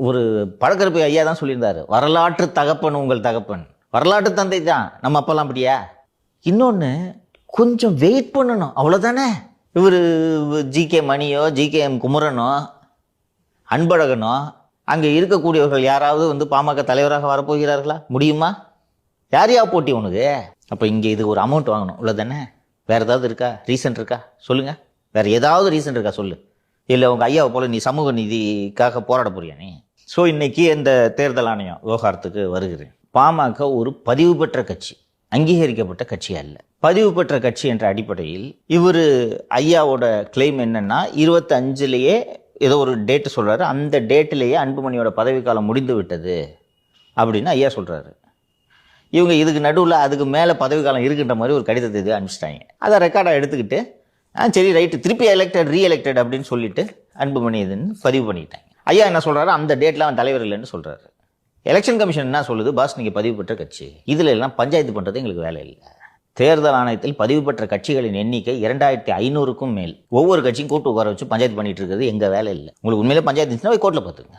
ஒரு பழக்கருப்பை ஐயா தான் சொல்லியிருந்தாரு, வரலாற்று தகப்பன் உங்கள் தகப்பன். வரலாற்று தந்தை தான் நம்ம அப்பெல்லாம். அப்படியா? இன்னொன்று, கொஞ்சம் வெயிட் பண்ணணும், அவ்வளோதானே. இவர் ஜிகே மணியோ ஜிகே எம் குமரனோ அன்பழகனோ அங்கே இருக்கக்கூடியவர்கள் யாராவது பாமக தலைவராக வரப்போகிறார்களா? முடியுமா? யாரையா போட்டி உனக்கு? அப்போ இங்கே இது ஒரு அமௌண்ட் வாங்கணும், இவ்வளோதானே. வேறு ஏதாவது இருக்கா? ரீசன் இருக்கா? சொல்லுங்கள். வேறு ஏதாவது ரீசன் இருக்கா? சொல்லு. இல்லை உங்கள் ஐயாவை போல் நீ சமூக நீதிக்காக போராட போறியா நீ? ஸோ இன்னைக்கு இந்த தேர்தல் ஆணையம் விவகாரத்துக்கு வருகிறேன். பாமக ஒரு பதிவு பெற்ற கட்சி, அங்கீகரிக்கப்பட்ட கட்சி அல்ல. பதிவு பெற்ற கட்சி என்ற அடிப்படையில் இவர் ஐயாவோட கிளைம் என்னன்னா, 25லேயே ஏதோ ஒரு டேட்டு சொல்கிறாரு, அந்த டேட்டிலேயே அன்புமணியோட பதவிக்காலம் முடிந்து விட்டது அப்படின்னு ஐயா சொல்கிறாரு. இவங்க இதுக்கு நடுவில் அதுக்கு மேலே பதவிக்காலம் இருக்குன்ற மாதிரி ஒரு கடிதத்தை இது அனுப்பிச்சிட்டாங்க. அதை ரெக்கார்டாக எடுத்துக்கிட்டு சரி ரைட்டு, திருப்பி ரீஎலெக்டட் அப்படின்னு சொல்லிட்டு அன்புமணி இதுன்னு பதிவு பண்ணிட்டாங்க. ஐயா என்ன சொல்கிறாரு, அந்த டேட்டில் அவன் தலைவர் இல்லைன்னு சொல்கிறாரு. எலெக்ஷன் கமிஷன் என்ன சொல்லுது, பாஸ் நீங்கள் பதிவு பெற்ற கட்சி, இதில் எல்லாம் பஞ்சாயத்து பண்ணுறது எங்களுக்கு வேலை இல்லை. தேர்தல் ஆணையத்தில் பதிவு பெற்ற கட்சிகளின் எண்ணிக்கை 2500க்கும் மேல். ஒவ்வொரு கட்சியும் கூட்டு உட்கார வச்சு பஞ்சாயத்து பண்ணிட்டு இருக்கிறது எங்கள் வேலை இல்லை. உங்களுக்கு உண்மையிலே பஞ்சாயத்து இருந்துச்சுன்னா போய் கோர்ட்டில் பார்த்துங்க.